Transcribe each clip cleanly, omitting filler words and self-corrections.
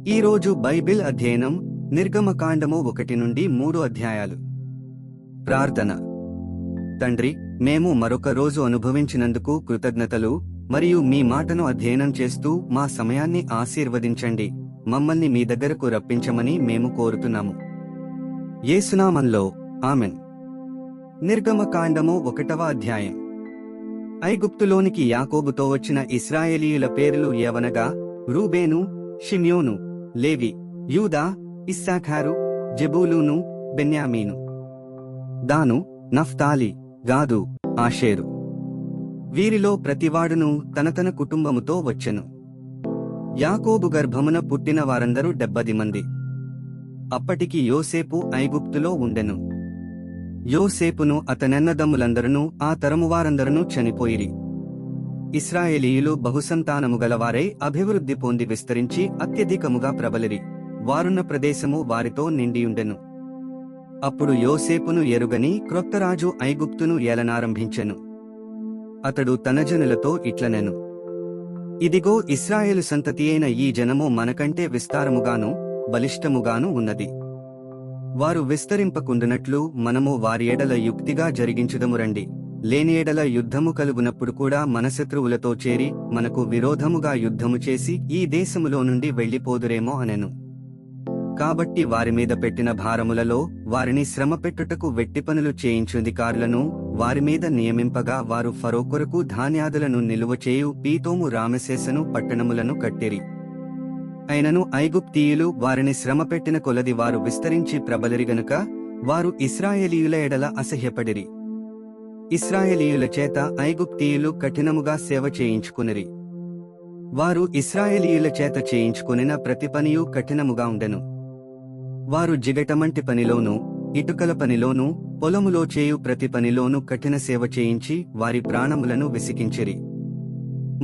ఈరోజు బైబిల్ అధ్యయనం నిర్గమకాండము 1-3 అధ్యాయాలు. ప్రార్థన. తండ్రి, మేము మరొక రోజు అనుభవించినందుకు కృతజ్ఞతలు మరియు మీ మాటను అధ్యయనం చేస్తూ మా సమయాన్ని ఆశీర్వదించండి. మమ్మల్ని మీ దగ్గరకు రప్పించమని మేము కోరుతున్నాము. యేసునామంలో ఆమెన్. నిర్గమకాండము 1వ అధ్యాయం. ఐగుప్తులోనికి యాకోబుతో వచ్చిన ఇశ్రాయేలీయుల పేర్లు ఏవనగా రూబేను, షిమ్యోను, లేవి, యూదా, ఇస్సాఖారు, జెబూలూను, బెన్యామీను. దాను, నఫ్తాలి, గాదు, ఆషేరు. వీరిలో ప్రతివాడును తన కుటుంబముతో వచ్చెను. యాకోబు గర్భమున పుట్టిన వారందరూ 70 మంది. అప్పటికి యోసేపు ఐగుప్తులో ఉండెను. యోసేపును అతనన్నదమ్ములందరూ ఆ తరమువారందరూ చనిపోయిరి. ఇశ్రాయేలీయులు బహుసంతానము గలవారై అభివృద్ధి పొంది విస్తరించి అత్యధికముగా ప్రబలిరి. వారున్న ప్రదేశము వారితో నిండియుండెను. అప్పుడు యోసేపును ఎరుగని క్రొత్తరాజు ఐగుప్తును ఏలనారంభించెను. అతడు తన జనులతో ఇట్లనెను: ఇదిగో, ఇశ్రాయేలు సంతతియైన ఈ జనము మనకంటే విస్తారముగాను బలిష్టముగాను ఉన్నది. వారు విస్తరింపకుండునట్లు మనము వారి ఎడల యుక్తిగా జరిగించుదము రండి. లేని ఎడల యుద్ధము కలుగునప్పుడు కూడా మన శత్రువులతో చేరి మనకు విరోధముగా యుద్ధము చేసి ఈ దేశములో నుండి వెళ్లిపోదురేమో అనెను. కాబట్టి వారి మీద పెట్టిన భారములలో వారిని శ్రమపెట్టుటకు వెట్టిపనులు చేయించుందికారులను వారి మీద నియమింపగా వారు ఫరో కొరకు ధాన్యాదులను నిలువచేయు పీతోము రామశేసను పట్టణములను కట్టిరి. అయినను ఐగుప్తీయులు వారిని శ్రమపెట్టిన కొలది వారు విస్తరించి ప్రబలిరి గనుక వారు ఇశ్రాయేలీయుల ఎడల అసహ్యపడిరి. ఇశ్రాయేలీయుల చేత ఐగుప్తీయులు కఠినముగా సేవ చేయించుకునిరి. వారు ఇశ్రాయేలీయుల చేత చేయించుకునిన ప్రతి పనియు కఠినముగా ఉండెను. వారు జిగటమంటి పనిలోనూ ఇటుకల పనిలోనూ పొలములో చేయు ప్రతి పనిలోనూ కఠిన సేవ చేయించి వారి ప్రాణములను విసికించిరి.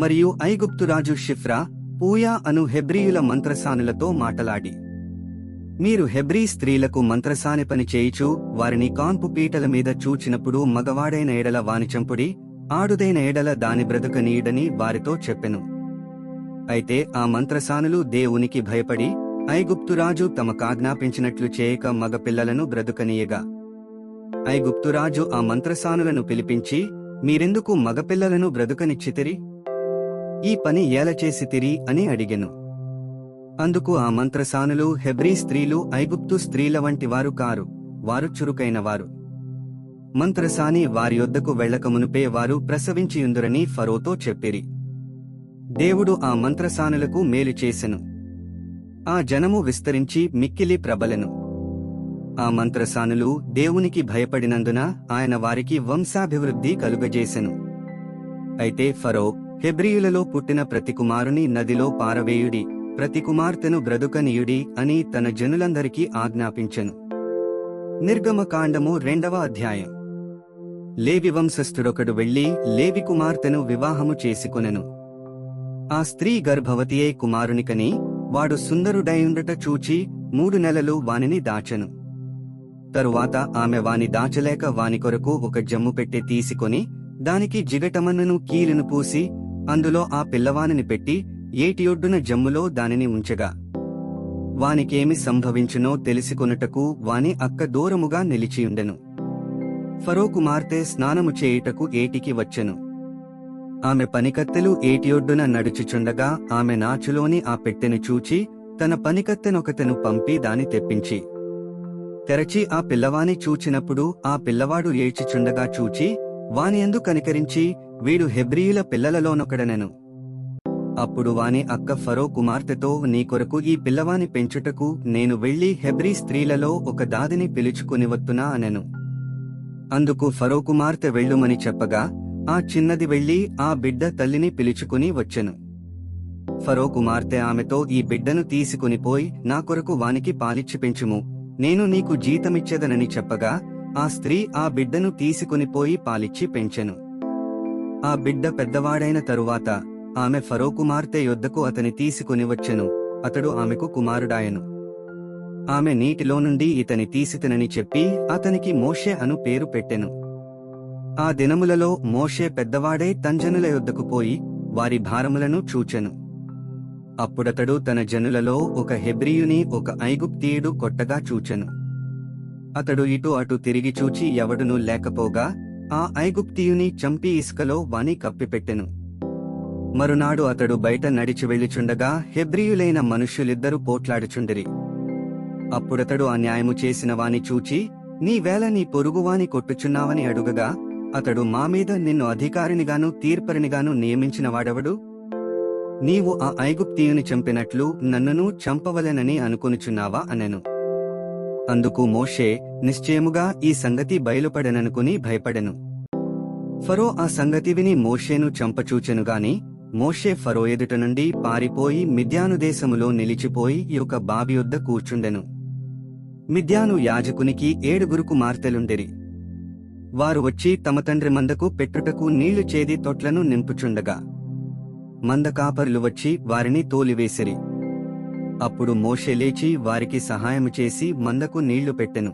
మరియు ఐగుప్తు రాజు షిఫ్రా, పూయా అను హెబ్రీయుల మంత్రసానులతో మాటలాడి, మీరు హెబ్రీ స్త్రీలకు మంత్రసాని పని చేయిచు వారిని కాన్పు పీటల మీద చూచినప్పుడు మగవాడైన ఎడల వాని చంపుడి, ఆడుదైన ఎడల దాని బ్రతుకనీయుడని వారితో చెప్పెను. అయితే ఆ మంత్రసానులు దేవునికి భయపడి ఐగుప్తురాజు తమకాజ్ఞాపించినట్లు చేయక మగపిల్లలను బ్రతుకనీయగా, ఐగుప్తురాజు ఆ మంత్రసానులను పిలిపించి, మీరెందుకు మగపిల్లలను బ్రతుకనిచ్చితిరి? ఈ పని ఏల చేసితిరి అని అడిగెను. అందుకు ఆ మంత్రసానులు, హెబ్రీ స్త్రీలు ఐగుప్తు స్త్రీల వంటి వారు కారు, వారు చురుకైనవారు. మంత్రసాని వారి యొద్దకు వెళ్లకమునుపే వారు ప్రసవించియుందురని ఫరోతో చెప్పిరి. దేవుడు ఆ మంత్రసానులకు మేలు చేసెను. ఆ జనము విస్తరించి మిక్కిలి ప్రబలెను. ఆ మంత్రసానులు దేవునికి భయపడినందున ఆయన వారికి వంశాభివృద్ధి కలుగజేసెను. అయితే ఫరో, హెబ్రీయులలో పుట్టిన ప్రతి కుమారుని నదిలో పారవేయుడి, ప్రతి కుమార్తెను బ్రతుకనీయుడి అని తన జనులందరికీ ఆజ్ఞాపించెను. నిర్గమకాండము 2వ అధ్యాయం. లేవి వంశస్థుడొకడు వెళ్లి లేవి కుమార్తెను వివాహము చేసుకొనెను. ఆ స్త్రీ గర్భవతియై కుమారునికని వాడు సుందరుడైయుండుట చూచి 3 నెలలు వానిని దాచెను. తరువాత ఆమె వాని దాచలేక వాని కొరకు ఒక జమ్ము పెట్టె తీసుకొని దానికి జిగటమన్నును కీలును పూసి అందులో ఆ పిల్లవానిని పెట్టి ఏటియొడ్డున జమ్ములో దానిని ఉంచగా, వానికేమి సంభవించునో తెలిసికొనుటకు వాని అక్క దూరముగా నిలిచియుండెను. ఫరో కుమార్తె స్నానము చేయుటకు ఏటికి వచ్చెను. ఆమె పనికత్తెలు ఏటియొడ్డున నడుచుచుండగా ఆమె నాచులోని ఆ పెట్టెను చూచి తన పనికత్తెనొకతెను పంపి దాని తెప్పించి తెరచి ఆ పిల్లవాని చూచినప్పుడు ఆ పిల్లవాడు ఏడ్చుచుండగా చూచి వానియందు కనికరించి, వీడు హెబ్రీయుల పిల్లలలోనొకడనెను. అప్పుడు వాని అక్క ఫరో కుమార్తెతో, నీ కొరకు ఈ పిల్లవాని పెంచుటకు నేను వెళ్లి హెబ్రీ స్త్రీలలో ఒక దాదిని పిలుచుకుని వత్తునా అనెను. అందుకు ఫరో కుమార్తె వెళ్ళుమని చెప్పగా ఆ చిన్నది వెళ్లి ఆ బిడ్డ తల్లిని పిలుచుకుని వచ్చెను. ఫరో కుమార్తె ఆమెతో, ఈ బిడ్డను తీసుకునిపోయి నా కొరకు వానికి పాలిచ్చి పెంచుము, నేను నీకు జీతమిచ్చేదనని చెప్పగా ఆ స్త్రీ ఆ బిడ్డను తీసుకునిపోయి పాలిచ్చి పెంచెను. ఆ బిడ్డ పెద్దవాడైన తరువాత ఆమె ఫరో కుమార్తె యొద్దకు అతని తీసుకుని వచ్చెను. అతడు ఆమెకు కుమారుడాయెను. ఆమె నీటిలో నుండి ఇతని తీసితినని చెప్పి అతనికి మోషే అను పేరు పెట్టెను. ఆ దినములలో మోషే పెద్దవాడై తంజనుల యొద్దకు పోయి వారి భారములను చూచెను. అప్పుడతడు తన జనులలో ఒక హెబ్రీయుని ఒక ఐగుప్తీయుడు కొట్టగా చూచెను. అతడు ఇటు అటు తిరిగి చూచి ఎవడునూ లేకపోగా ఆ ఐగుప్తీయుని చంపి ఇసుకలో వాని కప్పిపెట్టెను. మరునాడు అతడు బయట నడిచి వెళ్ళుచుండగా హెబ్రీయులైన మనుష్యులిద్దరూ పోట్లాడుచుండిరి. అప్పుడతడు ఆ న్యాయము చేసిన వాని చూచి, నీవేళ నీ పొరుగువాని కొట్టుచున్నావని అడుగగా, అతడు, మా మీద నిన్ను అధికారినిగాను తీర్పరినిగాను నియమించిన వాడెవడు? నీవు ఆ ఐగుప్తీయుని చంపినట్లు నన్నును చంపవలెనని అనుకొనుచున్నావా అనెను. అందుకు మోషే, నిశ్చయముగా ఈ సంగతి బయలుపడెననుకుని భయపడెను. ఫరో ఆ సంగతి విని మోషేను చంపచూచెనుగాని, మోషే ఫరో ఎదుట నుండి పారిపోయి మిద్యాను దేశములో నిలిచిపోయి ఒక బావి యొద్ద కూర్చుండెను. మిద్యాను యాజకునికి 7 కుమార్తెలుండిరి. వారు వచ్చి తమ తండ్రి మందకు పెట్టుటకు నీళ్లు చేది తొట్లను నింపుచుండగా మంద కాపరులు వచ్చి వారిని తోలివేసిరి. అప్పుడు మోషే లేచి వారికి సహాయము చేసి మందకు నీళ్లు పెట్టెను.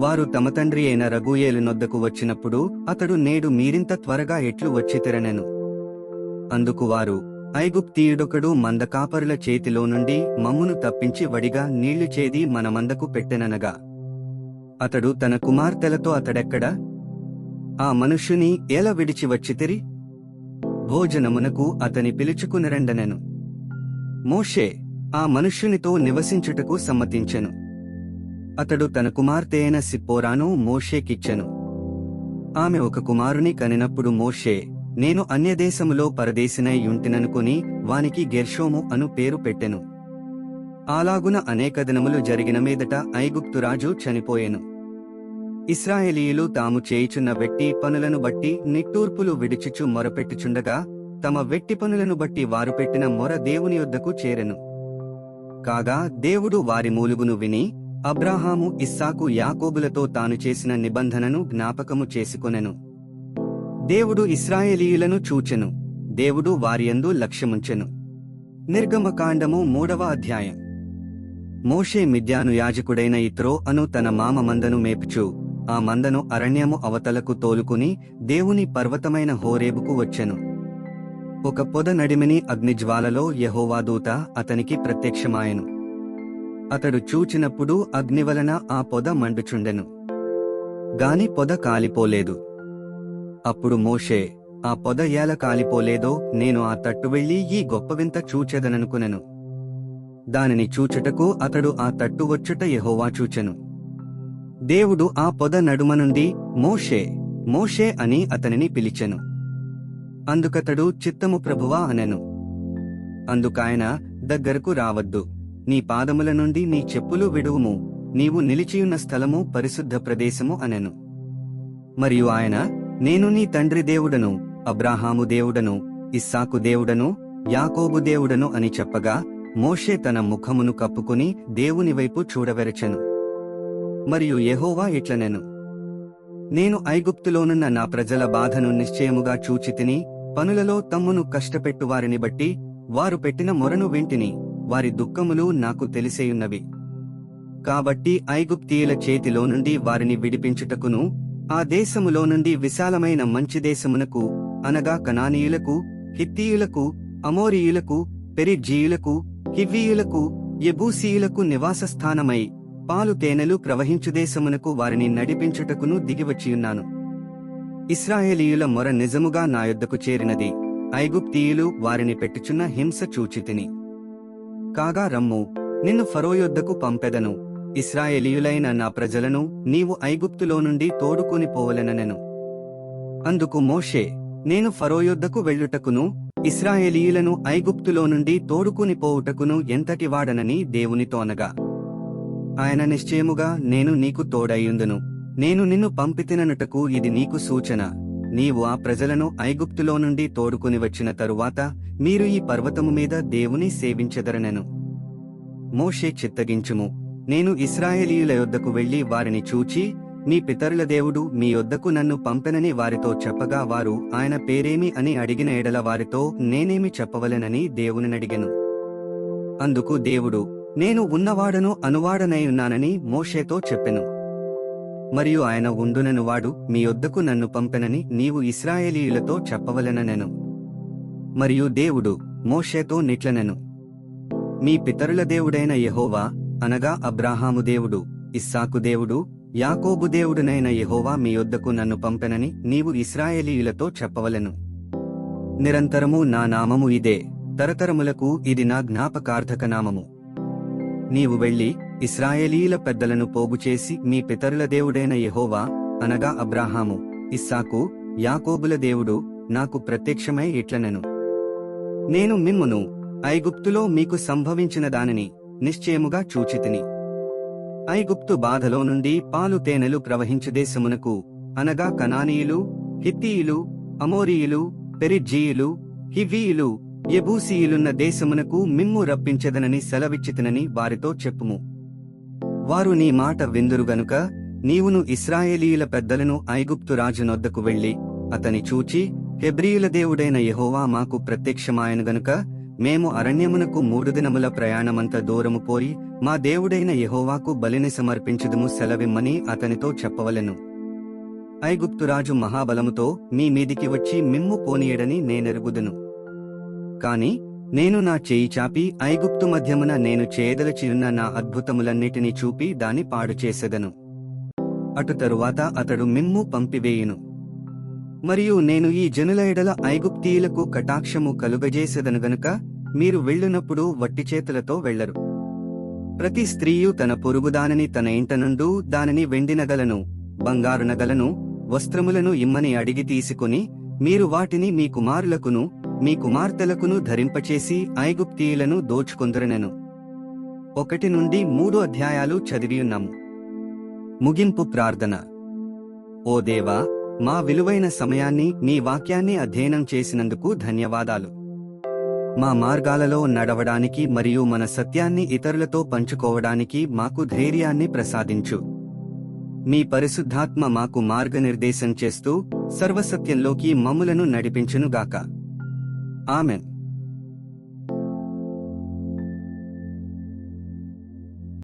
వారు తమ తండ్రి అయిన రగూయేలు నొద్దకు వచ్చినప్పుడు అతడు, నేడు మీరింత త్వరగా ఎట్లు వచ్చితిరనెను. అందుకు వారు, ఐగుప్తీయుడొకడు మంద కాపరుల చేతిలో నుండి మమ్మును తప్పించి వడిగా నీళ్లు చేది మన మందకు పెట్టెననగా, అతడు తన కుమార్తెలతో, అతడెక్కడ? ఆ మనుష్యుని ఎలా విడిచి వచ్చితిరి? భోజనమునకు అతని పిలుచుకునిరండనెను. మోషే ఆ మనుష్యునితో నివసించుటకు సమ్మతించెను. అతడు తన కుమార్తె అయిన సిప్పోరాను మోషేకిచ్చెను. ఆమె ఒక కుమారుని కనినప్పుడు మోషే, నేను అన్యదేశములో పరదేశినై యుంటిననుకుని వానికి గెర్షోము అను పేరు పెట్టెను. అలాగున అనేక దినములు జరిగిన మీదట ఐగుప్తురాజు చనిపోయెను. ఇశ్రాయేలీయులు తాము చేయుచున్న వెట్టి పనులను బట్టి నిట్టూర్పులు విడిచుచు మొరపెట్టుచుండగా తమ వెట్టి పనులను బట్టి వారు పెట్టిన మొర దేవుని యొద్దకు చేరెను. కాగా దేవుడు వారి మూలుగును విని అబ్రాహాము, ఇస్సాకు, యాకోబులతో తాను చేసిన నిబంధనను జ్ఞాపకము చేసుకొనెను. దేవుడు ఇశ్రాయేలీయులను చూచెను. దేవుడు వారియందు లక్ష్యముంచెను. నిర్గమకాండము 3వ అధ్యాయం. మోషే మిద్యాను యాజకుడైన యిత్రో అను తన మామ మందను మేపుచు ఆ మందను అరణ్యము అవతలకు తోలుకుని దేవుని పర్వతమైన హోరేబుకు వచ్చెను. ఒక పొద నడిమిని అగ్నిజ్వాలలో యెహోవా దూత అతనికి ప్రత్యక్షమాయెను. అతడు చూచినప్పుడు అగ్నివలన ఆ పొద మండుచుండెను. గాని పొద కాలిపోలేదు. అప్పుడు మోషే, ఆ పొద ఏల కాలిపోలేదో నేను ఆ తట్టు వెళ్లి ఈ గొప్ప వింత చూచెదననుకునెను. దానిని చూచుటకు అతడు ఆ తట్టు వచ్చుట యెహోవా చూచెను. దేవుడు ఆ పొద నడుమ నుండి, మోషే, మోషే అని అతనిని పిలిచెను. అందుకతడు, చిత్తము ప్రభువా అనెను. అందుకాయన, దగ్గరకు రావద్దు, నీ పాదముల నుండి నీ చెప్పులు విడువుము, నీవు నిలిచియున్న స్థలము పరిశుద్ధ ప్రదేశము అనెను. మరియు ఆయన, నేను నీ తండ్రి దేవుడను, అబ్రాహాము దేవుడను, ఇస్సాకు దేవుడను, యాకోబు దేవుడను అని చెప్పగా మోషే తన ముఖమును కప్పుకుని దేవుని వైపు చూడవెరచెను. మరియు యెహోవా ఇట్లనెను, నేను ఐగుప్తులోనున్న నా ప్రజల బాధను నిశ్చయముగా చూచితిని. పనులలో తమ్మును కష్టపెట్టువారిని బట్టి వారు పెట్టిన మొరను వింటిని. వారి దుఃఖములు నాకు తెలిసేయున్నవి. కాబట్టి ఐగుప్తీయుల చేతిలో నుండి వారిని విడిపించుటకును, ఆ దేశములో నుండి విశాలమైన మంచి దేశమునకు, అనగా కనానీయులకు, హిత్తీయులకు, అమోరీయులకు, పెరిజ్జీయులకు, హివ్వీయులకు, యెబూసీయులకు నివాసస్థానమై పాలు తేనెలు ప్రవహించు దేశమునకు వారిని నడిపించుటకును దిగివచ్చియున్నాను. ఇశ్రాయేలీయుల మొర నిజముగా నా యొద్దకు చేరినది. ఐగుప్తీయులు వారిని పెట్టుచున్న హింస చూచితిని. కాగా రమ్ము, నిన్ను ఫరో యొద్దకు పంపెదను. ఇశ్రాయేలీయులైన నా ప్రజలను నీవు ఐగుప్తులో నుండి తోడుకొని పోవలెననెను. అందుకు మోషే, నేను ఫరో యొద్దకు వెళ్ళుటకును ఇశ్రాయేలీయులను ఐగుప్తులో నుండి తోడుకొని పోవుటకును ఎంతటి వాడనని దేవునితో అనగా, ఆయన నిశ్చయముగా నేను నీకు తోడైయుందును. నేను నిన్ను పంపితిననుటకు ఇది నీకు సూచన. నీవు ఆ ప్రజలను ఐగుప్తులో నుండి తోడుకొని వచ్చిన తరువాత మీరు ఈ పర్వతము మీద దేవుని సేవించెదరనెను. మోషే, చిత్తగించుము, నేను ఇశ్రాయేలీయుల యొద్దకు వెళ్లి వారిని చూచి, మీ పితరుల దేవుడు మీ యొద్దకు నన్ను పంపెనని వారితో చెప్పగా వారు ఆయన పేరేమి అని అడిగిన ఎడల వారితో నేనేమి చెప్పవలెనని దేవునినడిగెను. అందుకు దేవుడు, నేను ఉన్నవాడను అనువాడనైయున్నానని మోషేతో చెప్పెను. మరియు ఆయన ఉండునను వాడు మీ యొద్దకు నన్ను పంపెనని నీవు ఇశ్రాయేలీయులతో చెప్పవలెననెను. మరియు దేవుడు, మోషేతో నిట్లనెను. మీ పితరుల దేవుడైన యెహోవా, అనగా అబ్రాహాము దేవుడు, ఇస్సాకు దేవుడు, యాకోబు దేవుడునైన యెహోవా మీ యొద్దకు నన్ను పంపెనని నీవు ఇశ్రాయేలీయులతో చెప్పవలెను. నిరంతరము నా నామము ఇదే, తరతరములకు ఇది నా జ్ఞాపకార్థక నామము. నీవు వెళ్లి ఇశ్రాయేలీయుల పెద్దలను పోగుచేసి మీ పితరుల దేవుడైన యెహోవా, అనగా అబ్రాహాము, ఇస్సాకు, యాకోబుల దేవుడు నాకు ప్రత్యక్షమై ఇట్లనెను. నేను మిమ్మును ఐగుప్తులో మీకు సంభవించిన దానిని నిశ్చయముగా చూచితిని. ఐగుప్తు బాధలో నుండి పాలు తేనెలు ప్రవహించు దేశమునకు, అనగా కనానీయులు, హిత్తీయులు, అమోరీయులు, పెరిజ్జీయులు, హివ్వీయులు, యెబూసీయులున్న దేశమునకు మిమ్ము రప్పించెదనని సెలవిచ్చితినని వారితో చెప్పుము. వారు నీ మాట విందురు గనుక నీవును ఇశ్రాయేలీయుల పెద్దలను ఐగుప్తు రాజునొద్దకు వెళ్లి అతని చూచి, హెబ్రీయుల దేవుడైన యెహోవా మాకు ప్రత్యక్షమాయను గనుక మేము అరణ్యమునకు 3 దినముల ప్రయాణమంత దూరము పోయి మా దేవుడైన యెహోవాకు బలిని సమర్పించుదుము సెలవిమ్మని అతనితో చెప్పవలెను. ఐగుప్తురాజు మహాబలముతో మీ మీదికి వచ్చి మిమ్ము పోనీయడని నేనెరుగుదును. కాని నేను నా చేయి చాపి ఐగుప్తు మధ్యమున నేను చేయదలచియున్న నా అద్భుతములన్నిటినీ చూపి దాని పాడు చేసెదను. అటు తరువాత అతడు మిమ్ము పంపివేయును. మరియు నేను ఈ జనుల ఎడల ఐగుప్తీయులకు కటాక్షము కలుగజేసెదను గనుక మీరు వెళ్ళునప్పుడు వట్టిచేతులతో వెళ్లరు. ప్రతి స్త్రీయు తన పొరుగుదానిని తన ఇంట నుండు దానిని వెండి నగలను, బంగారు నగలను, వస్త్రములను ఇమ్మని అడిగి తీసుకుని మీరు వాటిని మీ కుమారులకును మీ కుమార్తెలకును ధరింపచేసి ఐగుప్తీయులను దోచుకొందురనెను. 1 నుండి 3 అధ్యాయాలు చదివియున్నాము. ముగింపు ప్రార్థన. ఓ దేవా, మా విలువైన సమయాన్ని నీ వాక్యాన్ని అధ్యయనం చేసినందుకు ధన్యవాదాలు. మా మార్గాలలో నడవడానికి మరియు మన సత్యాన్ని ఇతరులతో పంచుకోవడానికి మాకు ధైర్యాన్ని ప్రసాదించు. మీ పరిశుద్ధాత్మ మాకు మార్గనిర్దేశం చేస్తూ సర్వసత్యంలోకి మమ్ములను నడిపించునుగాక. ఆమెన్.